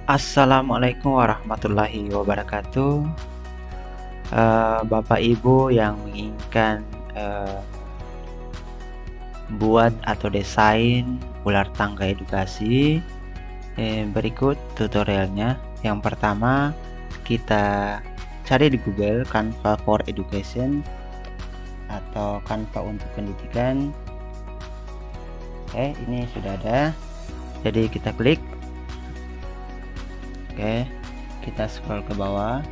Assalamualaikum warahmatullahi wabarakatuh. Bapak Ibu yang menginginkan buat atau desain ular tangga edukasi, berikut tutorialnya. Yang pertama, kita cari di Google Canva for Education atau Canva untuk pendidikan. Oke, ini sudah ada. Jadi kita klik. Oke, kita scroll ke bawah.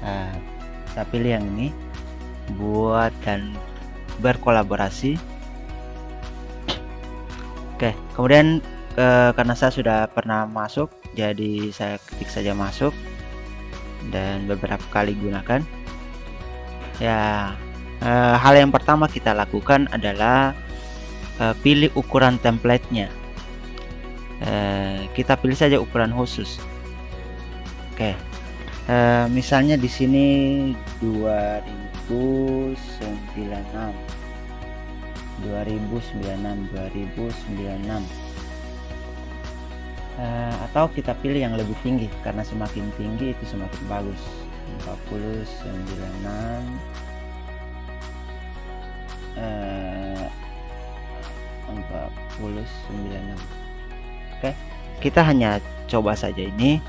Nah, saya pilih yang ini, buat dan berkolaborasi. Oke, kemudian karena saya sudah pernah masuk, jadi saya ketik saja masuk dan beberapa kali gunakan. Ya, hal yang pertama kita lakukan adalah pilih ukuran template-nya. Kita pilih saja ukuran khusus. Oke, misalnya di sini 2096 atau kita pilih yang lebih tinggi, karena semakin tinggi itu semakin bagus. 46. Oke, kita hanya coba saja ini.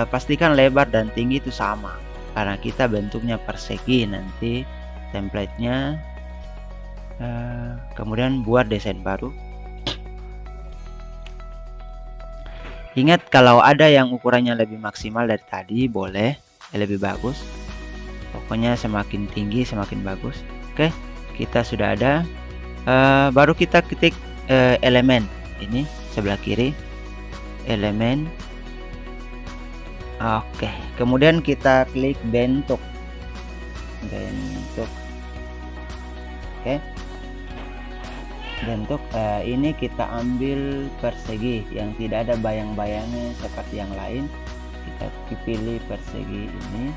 Pastikan lebar dan tinggi itu sama, karena kita bentuknya persegi nanti template-nya. Kemudian buat desain baru. Ingat, kalau ada yang ukurannya lebih maksimal dari tadi, boleh lebih bagus. Pokoknya semakin tinggi semakin bagus. Oke, kita sudah ada. Baru kita ketik elemen ini sebelah kiri, elemen. Oke, kemudian kita klik bentuk. Oke, bentuk. Ini kita ambil persegi yang tidak ada bayang-bayangnya seperti yang lain. Kita pilih persegi ini.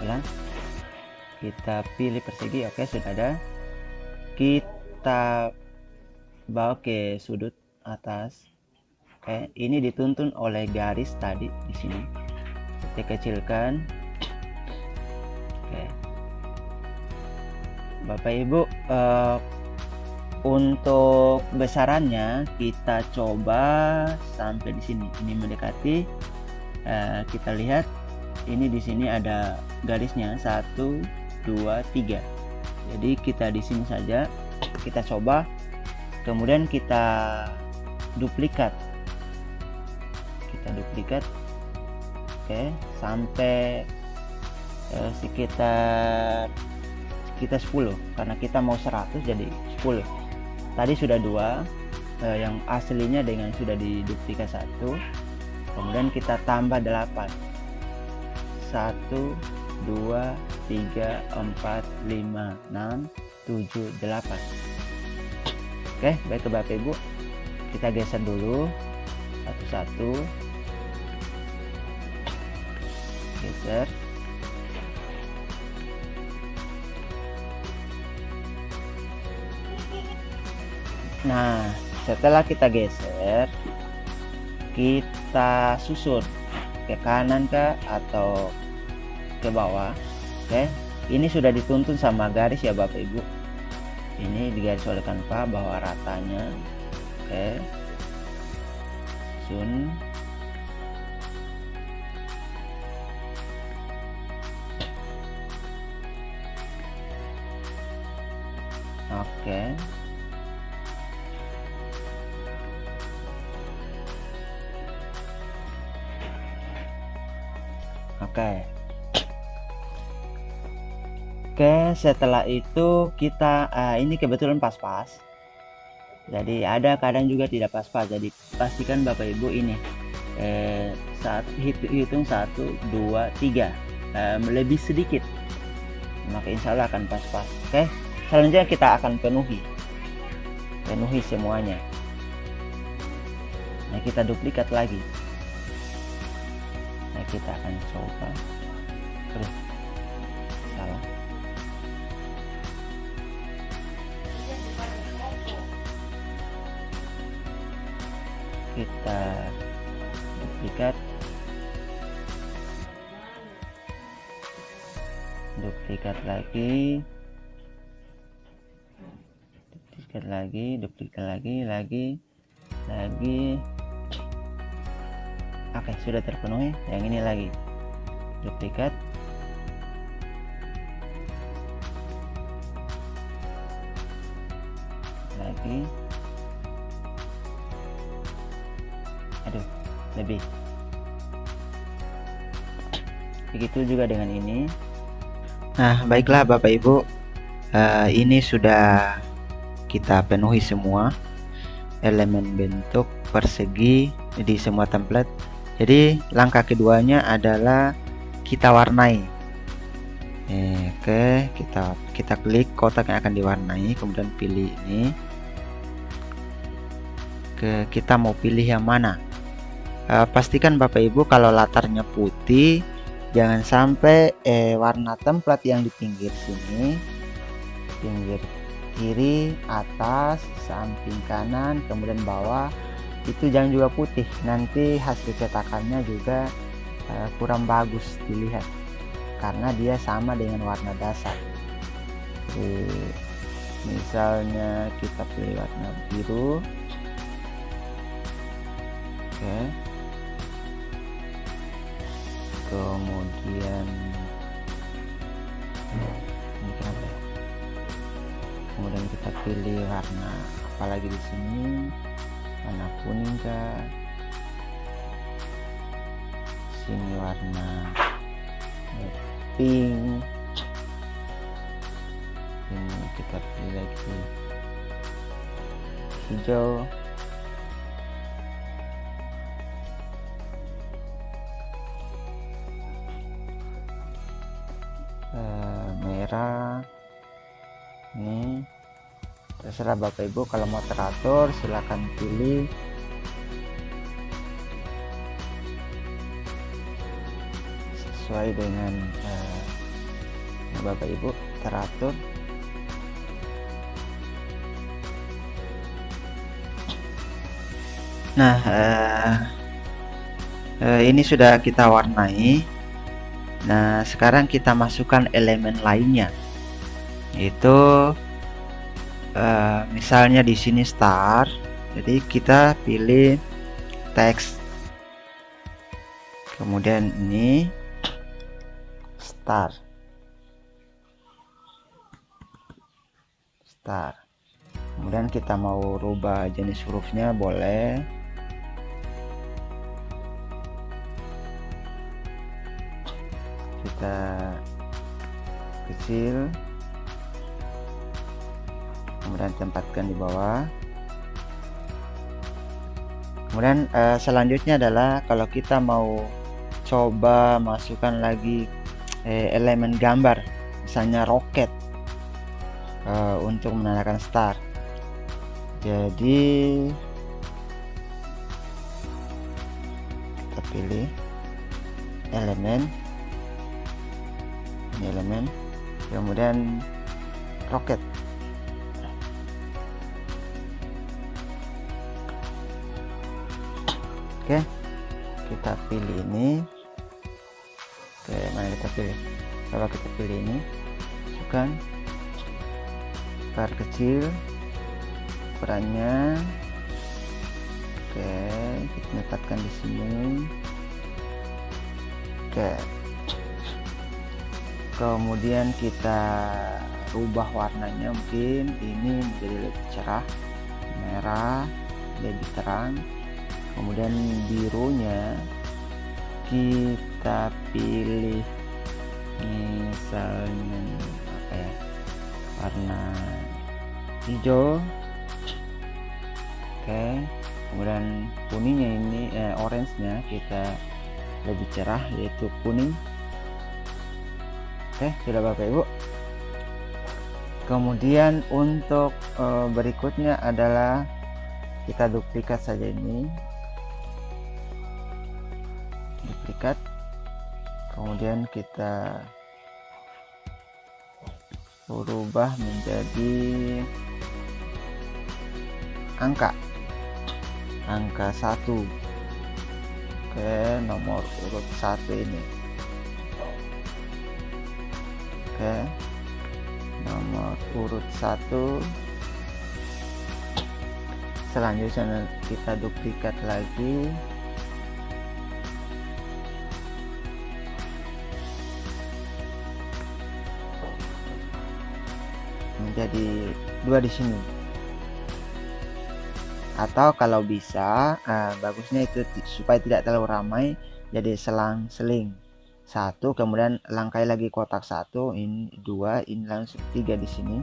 Pelan. Kita pilih persegi. Oke, sudah ada. Kita bawa ke sudut atas. Oke, ini dituntun oleh garis tadi di sini. Kita kecilkan. Oke, Bapak Ibu, untuk besarannya kita coba sampai di sini. Ini mendekati. Kita lihat ini di sini ada garisnya 1, 2, 3. Jadi kita di sini saja. Kita coba. Kemudian kita duplikat. Oke, sampai sekitar 10, karena kita mau 100 jadi 10. Tadi sudah 2, yang aslinya dengan sudah diduplikat 1. Kemudian kita tambah 8. 1, 2, 3, 4, 5, 6, 7, 8. Oke, baik Bapak Ibu, kita geser dulu satu-satu. Geser. Nah, setelah kita geser, kita susun ke kanan kah atau ke bawah. Oke, ini sudah dituntun sama garis ya Bapak Ibu. Ini digaris oleh Canva bahwa ratanya. Oke, susun. Oke, Oke, setelah itu kita ini kebetulan pas-pas. Jadi ada kadang juga tidak pas-pas. Jadi pastikan Bapak Ibu ini hitung 1, 2, 3 lebih sedikit, maka insya Allah akan pas-pas. Oke, selanjutnya kita akan penuhi semuanya. Nah, kita duplikat lagi. Nah, kita akan coba. Salah. kita duplikat lagi, duplikat lagi. Oke, sudah terpenuhi. Yang ini lagi duplikat lagi. Aduh, lebih. Begitu juga dengan ini. Nah, baiklah Bapak Ibu, ini sudah kita penuhi semua elemen bentuk persegi di semua template. Jadi langkah keduanya adalah kita warnai. Oke, kita klik kotak yang akan diwarnai, kemudian pilih ini. Kita mau pilih yang mana? Pastikan Bapak Ibu kalau latarnya putih, jangan sampai warna template yang di pinggir sini, pinggir kiri, atas, samping kanan, kemudian bawah, itu jangan juga putih. Nanti hasil cetakannya juga kurang bagus dilihat karena dia sama dengan warna dasar. Jadi, misalnya kita pilih warna biru. Oke. Kemudian ini kenapa ya? Kemudian kita pilih warna apalagi di sini, warna kuning kah? Sini warna pink. Ini kita pilih lagi hijau. Merah. Ini terserah Bapak Ibu, kalau mau teratur silahkan pilih. Sesuai dengan Bapak Ibu teratur. Nah, ini sudah kita warnai. Nah, sekarang kita masukkan elemen lainnya, yaitu misalnya di sini star. Jadi kita pilih teks, kemudian ini star. Kemudian kita mau rubah jenis hurufnya, boleh. Kita kecil, kemudian tempatkan di bawah. Kemudian selanjutnya adalah kalau kita mau coba masukkan lagi elemen gambar, misalnya roket, untuk menandakan star. Jadi kita pilih elemen, ini elemen, kemudian roket. Oke, kita pilih ini. Oke, mana kita pilih? Coba kita pilih ini, masukkan star kecil, ukurannya. Oke, kita letakkan di sini. Oke, kemudian kita rubah warnanya, mungkin ini menjadi lebih cerah, merah lebih terang. Kemudian birunya kita pilih misalnya apa ya, warna hijau. Oke, kemudian kuningnya ini orange-nya kita lebih cerah, yaitu kuning. Oke, sudah Bapak Ibu. Kemudian untuk berikutnya adalah kita duplikat saja ini, duplikat, kemudian kita berubah menjadi angka 1. Oke, nomor urut 1 ini. Oke, nomor urut 1. Selanjutnya kita duplikat lagi. Menjadi 2 di sini. Atau kalau bisa bagusnya itu supaya tidak terlalu ramai, jadi selang-seling 1, kemudian langkai lagi kotak 1, ini 2, ini langsung 3 di sini.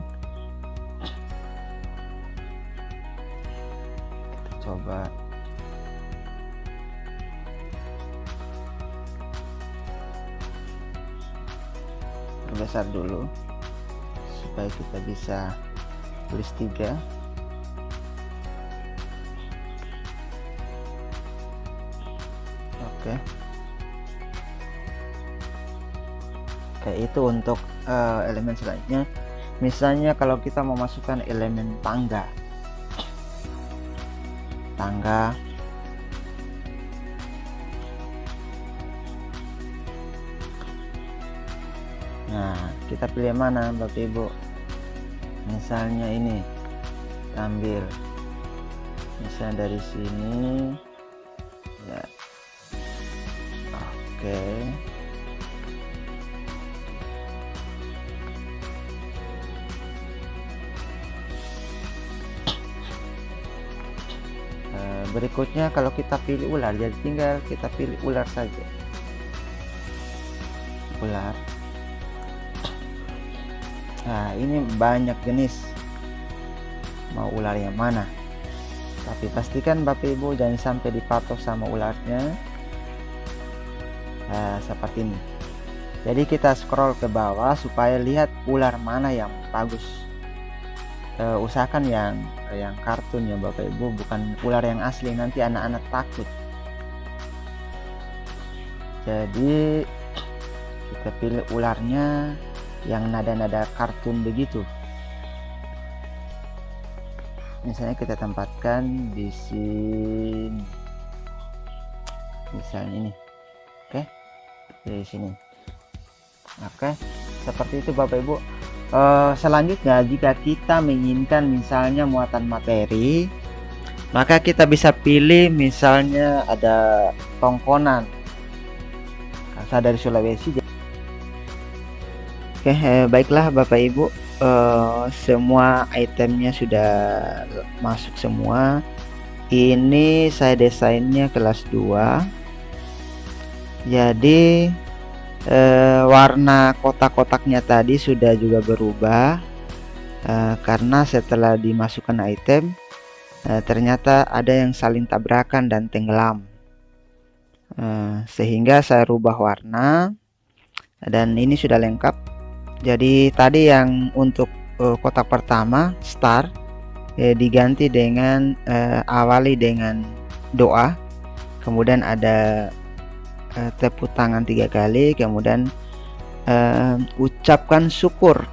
Kita coba perbesar dulu supaya kita bisa tulis 3. Oke. Oke, itu untuk elemen selanjutnya. Misalnya kalau kita mau masukkan elemen tangga. Nah, kita pilih mana Bapak Ibu? Misalnya ini, ambil misalnya dari sini ya. Oke, berikutnya kalau kita pilih ular, jadi tinggal kita pilih ular saja, ular. Nah, ini banyak jenis, mau ular yang mana, tapi pastikan Bapak Ibu jangan sampai dipatok sama ularnya. Seperti ini. Jadi kita scroll ke bawah supaya lihat ular mana yang bagus. Usahakan yang kartun ya Bapak Ibu, bukan ular yang asli, nanti anak-anak takut. Jadi kita pilih ularnya yang nada-nada kartun begitu. Misalnya kita tempatkan di sini, misalnya ini. Oke, di sini. Oke, seperti itu Bapak Ibu. Selanjutnya, jika kita menginginkan misalnya muatan materi, maka kita bisa pilih misalnya ada tongkonan asal dari Sulawesi. Oke, baiklah Bapak Ibu, semua itemnya sudah masuk semua. Ini saya desainnya kelas 2. Jadi warna kotak-kotaknya tadi sudah juga berubah karena setelah dimasukkan item ternyata ada yang saling tabrakan dan tenggelam, sehingga saya rubah warna dan ini sudah lengkap. Jadi tadi yang untuk kotak pertama star diganti dengan awali dengan doa, kemudian ada tepuk tangan 3 kali, kemudian ucapkan syukur,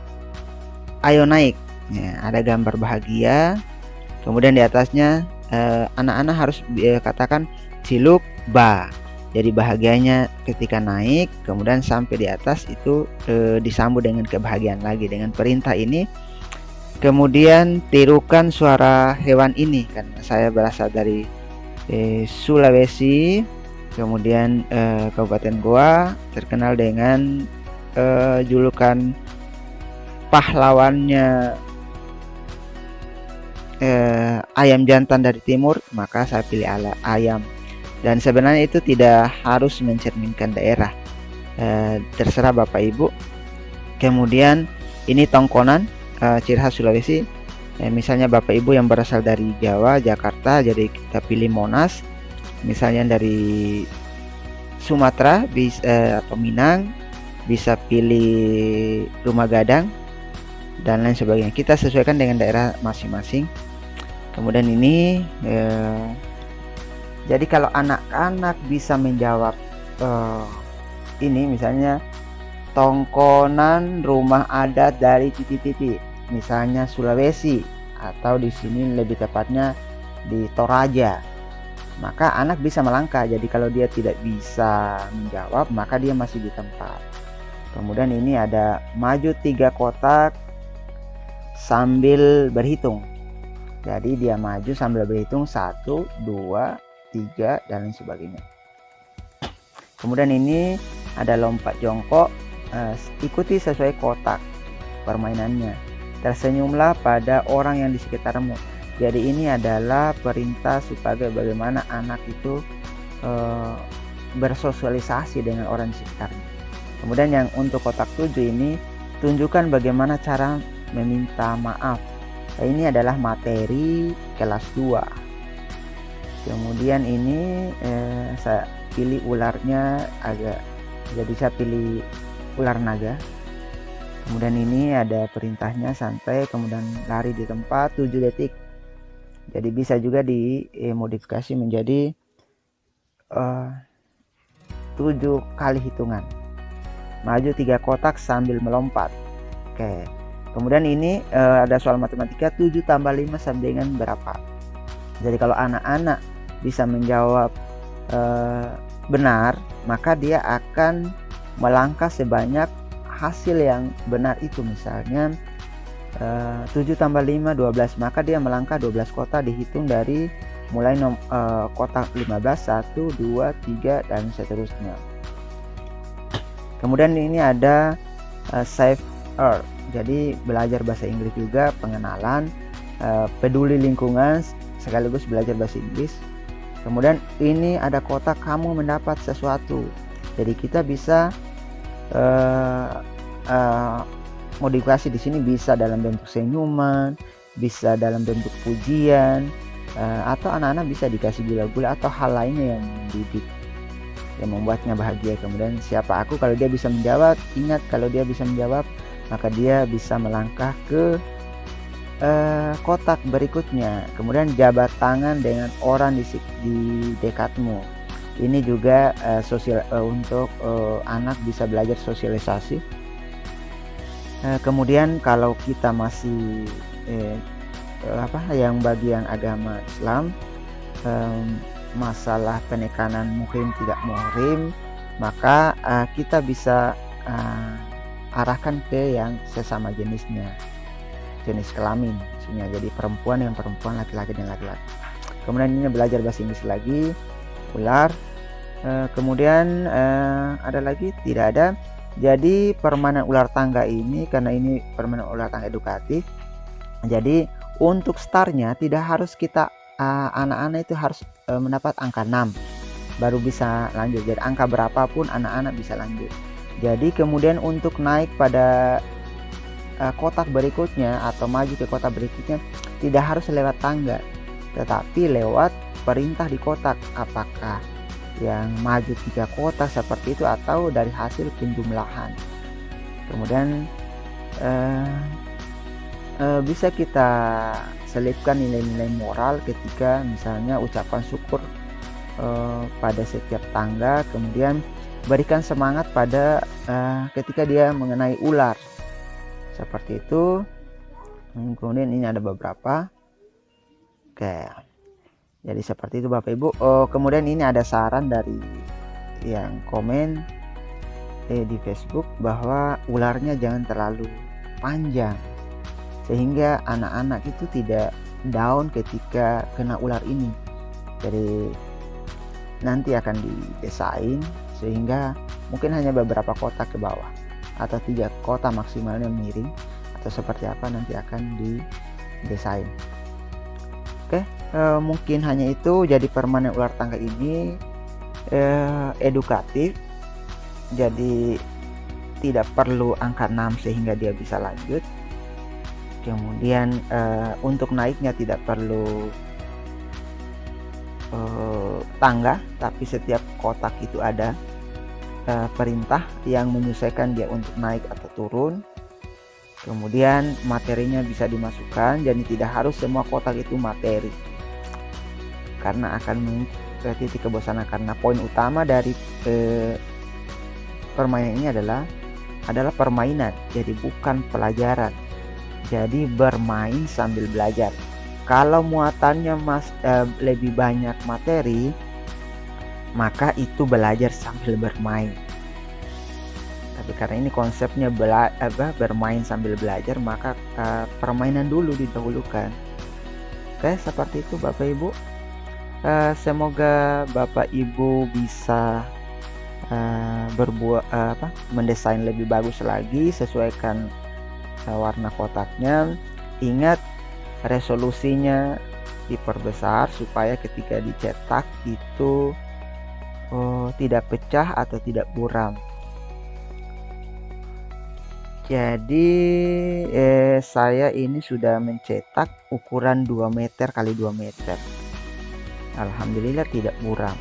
ayo naik ya, ada gambar bahagia, kemudian di atasnya anak-anak harus katakan ciluk ba, jadi bahagianya ketika naik, kemudian sampai di atas itu disambut dengan kebahagiaan lagi dengan perintah ini. Kemudian tirukan suara hewan ini, karena saya berasal dari Sulawesi, kemudian Kabupaten Goa terkenal dengan julukan pahlawannya ayam jantan dari timur, maka saya pilih ayam. Dan sebenarnya itu tidak harus mencerminkan daerah, terserah Bapak Ibu. Kemudian ini tongkonan ciri khas Sulawesi, misalnya Bapak Ibu yang berasal dari Jawa, Jakarta, jadi kita pilih Monas. Misalnya dari Sumatera atau Minang, bisa pilih Rumah Gadang dan lain sebagainya. Kita sesuaikan dengan daerah masing-masing. Kemudian ini jadi kalau anak-anak bisa menjawab ini, misalnya tongkonan rumah adat dari titik-titik, misalnya Sulawesi, atau di sini lebih tepatnya di Toraja. maka anak bisa melangkah. Jadi kalau dia tidak bisa menjawab, maka dia masih di tempat. Kemudian ini ada maju 3 kotak sambil berhitung. Jadi dia maju sambil berhitung 1, 2, 3 dan lain sebagainya. Kemudian ini ada lompat jongkok, ikuti sesuai kotak permainannya. Tersenyumlah pada orang yang di sekitarmu. Jadi ini adalah perintah supaya bagaimana anak itu bersosialisasi dengan orang di sekitarnya. Kemudian yang untuk kotak 7 ini, tunjukkan bagaimana cara meminta maaf. Nah, ini adalah materi kelas 2. Kemudian ini saya pilih ularnya jadi saya pilih ular naga. Kemudian ini ada perintahnya santai, kemudian lari di tempat 7 detik. Jadi bisa juga dimodifikasi menjadi 7 kali hitungan. Maju 3 kotak sambil melompat. Oke. Kemudian ini ada soal matematika, 7 tambah 5 sama dengan berapa. Jadi kalau anak-anak bisa menjawab benar, maka dia akan melangkah sebanyak hasil yang benar itu. Misalnya 7 tambah 5 12, maka dia melangkah 12 kotak dihitung dari mulai kotak 15, 1, 2, 3 dan seterusnya. Kemudian ini ada Save Earth, jadi belajar bahasa Inggris juga, pengenalan, peduli lingkungan sekaligus belajar bahasa Inggris. Kemudian ini ada kotak kamu mendapat sesuatu, jadi kita bisa modifikasi di sini, bisa dalam bentuk senyuman, bisa dalam bentuk pujian, atau anak-anak bisa dikasih gula-gula atau hal lainnya yang mendidik, yang membuatnya bahagia. Kemudian siapa aku, kalau dia bisa menjawab, ingat kalau dia bisa menjawab maka dia bisa melangkah ke kotak berikutnya. Kemudian jabat tangan dengan orang di dekatmu. Ini juga untuk anak bisa belajar sosialisasi. Kemudian kalau kita masih yang bagian agama Islam, masalah penekanan muhrim tidak muhrim, maka kita bisa arahkan ke yang sesama jenisnya, jenis kelamin maksudnya. Jadi perempuan yang perempuan, laki-laki dan laki-laki. Kemudian ini belajar bahasa Inggris lagi, ular. Kemudian ada lagi, tidak ada. Jadi permainan ular tangga ini, karena ini permainan ular tangga edukatif, jadi untuk startnya tidak harus kita anak-anak itu harus mendapat angka 6 baru bisa lanjut. Jadi angka berapapun anak-anak bisa lanjut. Jadi kemudian untuk naik pada kotak berikutnya atau maju ke kotak berikutnya tidak harus lewat tangga, tetapi lewat perintah di kotak, apakah yang maju 3 kotak seperti itu atau dari hasil penjumlahan. Kemudian bisa kita selipkan nilai-nilai moral ketika misalnya ucapan syukur pada setiap tangga. Kemudian berikan semangat pada ketika dia mengenai ular, seperti itu. Kemudian ini ada beberapa. Oke, jadi seperti itu Bapak Ibu. Kemudian ini ada saran dari yang komen di Facebook bahwa ularnya jangan terlalu panjang sehingga anak-anak itu tidak down ketika kena ular ini. Jadi nanti akan didesain sehingga mungkin hanya beberapa kotak ke bawah atau 3 kotak maksimalnya miring atau seperti apa nanti akan didesain. Oke, mungkin hanya itu. Jadi permainan ular tangga ini edukatif, jadi tidak perlu angka 6 sehingga dia bisa lanjut. Kemudian untuk naiknya tidak perlu tangga, tapi setiap kotak itu ada perintah yang menyesuaikan dia untuk naik atau turun. Kemudian materinya bisa dimasukkan, jadi tidak harus semua kotak itu materi karena akan mengikuti titik kebosanan. Karena poin utama dari permainan ini adalah permainan, jadi bukan pelajaran. Jadi bermain sambil belajar. Kalau muatannya lebih banyak materi, maka itu belajar sambil bermain. Tapi karena ini konsepnya bermain sambil belajar, maka permainan dulu didahulukan. Oke, seperti itu Bapak Ibu. Semoga Bapak Ibu bisa mendesain lebih bagus lagi, sesuaikan warna kotaknya. Ingat, resolusinya diperbesar supaya ketika dicetak itu tidak pecah atau tidak buram. Jadi saya ini sudah mencetak ukuran 2 meter kali 2 meter. Alhamdulillah tidak buram.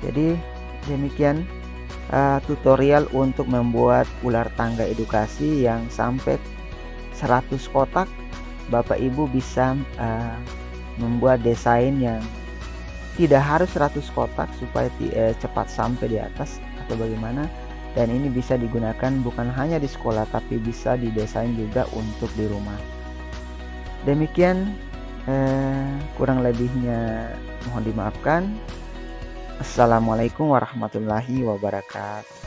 Jadi demikian tutorial untuk membuat ular tangga edukasi yang sampai 100 kotak. Bapak Ibu bisa membuat desain yang tidak harus 100 kotak supaya cepat sampai di atas atau bagaimana. Dan ini bisa digunakan bukan hanya di sekolah, tapi bisa didesain juga untuk di rumah. Demikian, kurang lebihnya mohon dimaafkan. Assalamualaikum warahmatullahi wabarakatuh.